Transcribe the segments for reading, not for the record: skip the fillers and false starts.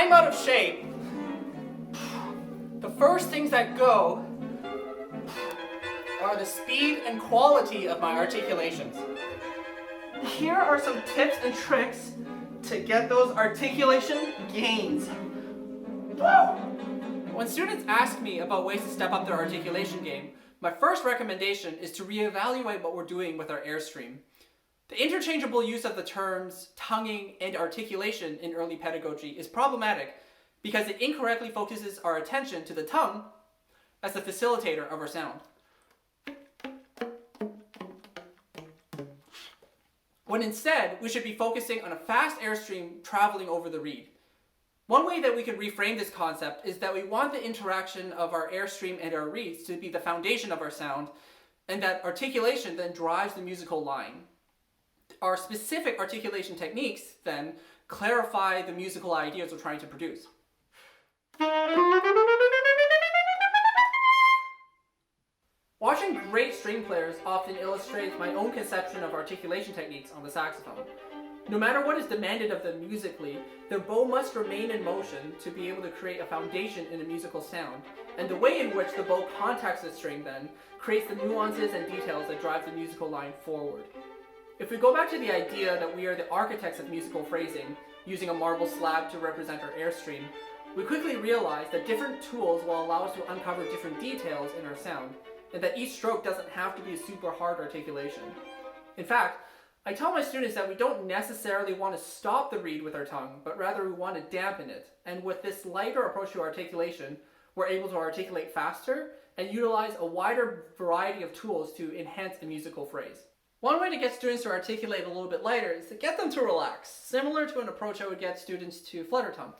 I'm out of shape, the first things that go are the speed and quality of my articulations. Here are some tips and tricks to get those articulation gains. When students ask me about ways to step up their articulation game, my first recommendation is to reevaluate what we're doing with our airstream. The interchangeable use of the terms tonguing and articulation in early pedagogy is problematic because it incorrectly focuses our attention to the tongue as the facilitator of our sound. When instead, we should be focusing on a fast airstream traveling over the reed. One way that we can reframe this concept is that we want the interaction of our airstream and our reeds to be the foundation of our sound, and that articulation then drives the musical line. Our specific articulation techniques then clarify the musical ideas we're trying to produce. Watching great string players often illustrates my own conception of articulation techniques on the saxophone. No matter what is demanded of them musically, their bow must remain in motion to be able to create a foundation in a musical sound, and the way in which the bow contacts the string then creates the nuances and details that drive the musical line forward. If we go back to the idea that we are the architects of musical phrasing, using a marble slab to represent our airstream, we quickly realize that different tools will allow us to uncover different details in our sound, and that each stroke doesn't have to be a super hard articulation. In fact, I tell my students that we don't necessarily want to stop the reed with our tongue, but rather we want to dampen it. And with this lighter approach to articulation, we're able to articulate faster and utilize a wider variety of tools to enhance a musical phrase. One way to get students to articulate a little bit lighter is to get them to relax, similar to an approach I would get students to flutter tongue.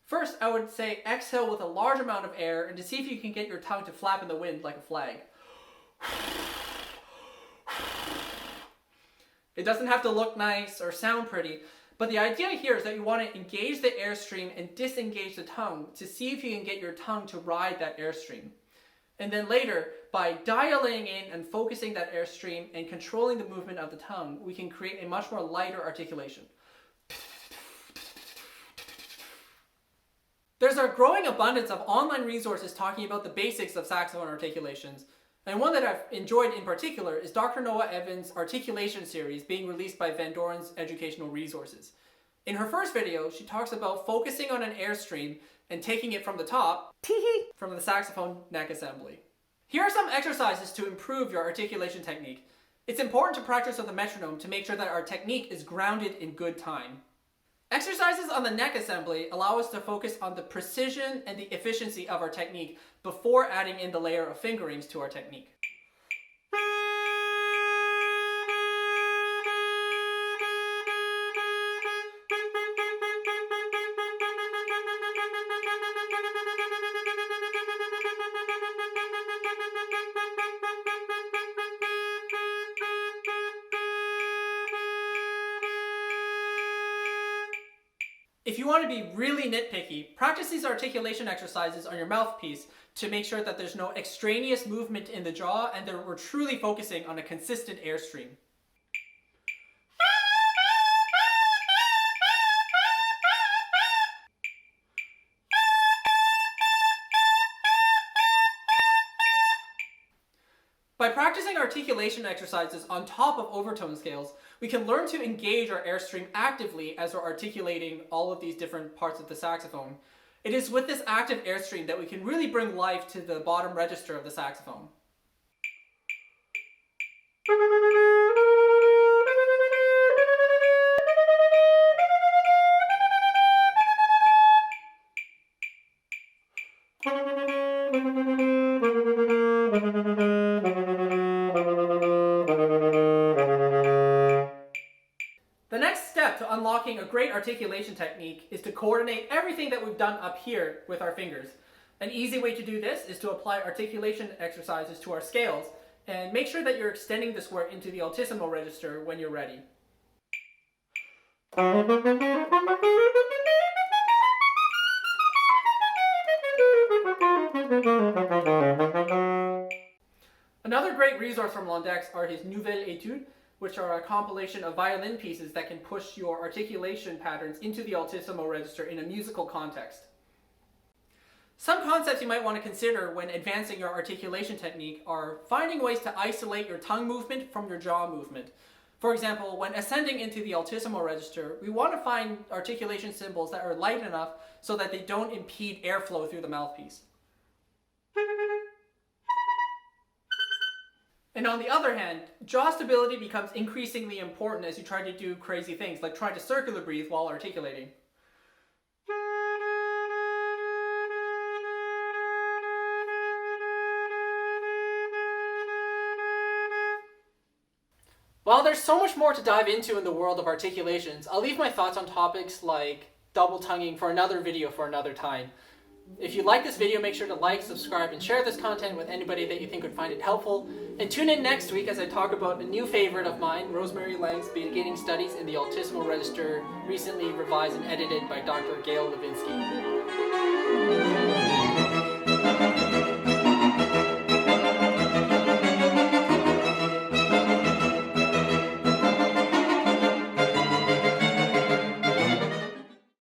First, I would say exhale with a large amount of air and to see if you can get your tongue to flap in the wind like a flag. It doesn't have to look nice or sound pretty, but the idea here is that you want to engage the airstream and disengage the tongue to see if you can get your tongue to ride that airstream. And then later, by dialing in and focusing that airstream and controlling the movement of the tongue, we can create a much more lighter articulation. There's a growing abundance of online resources talking about the basics of saxophone articulations, and one that I've enjoyed in particular is Dr. Noa Even's Articulation series being released by Vandoren's Educational Resources. In her first video, she talks about focusing on an airstream and taking it from the top, from the saxophone neck assembly. Here are some exercises to improve your articulation technique. It's important to practice with a metronome to make sure that our technique is grounded in good time. Exercises on the neck assembly allow us to focus on the precision and the efficiency of our technique before adding in the layer of fingerings to our technique. If you want to be really nitpicky, practice these articulation exercises on your mouthpiece to make sure that there's no extraneous movement in the jaw and that we're truly focusing on a consistent airstream. By practicing articulation exercises on top of overtone scales, we can learn to engage our airstream actively as we're articulating all of these different parts of the saxophone. It is with this active airstream that we can really bring life to the bottom register of the saxophone. The next step to unlocking a great articulation technique is to coordinate everything that we've done up here with our fingers. An easy way to do this is to apply articulation exercises to our scales and make sure that you're extending this work into the Altissimo register when you're ready. Another great resource from Londeix are his Nouvelle Etudes, which are a compilation of violin pieces that can push your articulation patterns into the altissimo register in a musical context. Some concepts you might want to consider when advancing your articulation technique are finding ways to isolate your tongue movement from your jaw movement. For example, when ascending into the altissimo register, we want to find articulation symbols that are light enough so that they don't impede airflow through the mouthpiece. And on the other hand, jaw stability becomes increasingly important as you try to do crazy things, like try to circular breathe while articulating. While there's so much more to dive into in the world of articulations, I'll leave my thoughts on topics like double tonguing for another video for another time. If you like this video, make sure to like, subscribe, and share this content with anybody that you think would find it helpful. And tune in next week as I talk about a new favorite of mine, Rosemary Leung's Beginning Studies in the Altissimo Register, recently revised and edited by Dr. Gail Levinsky.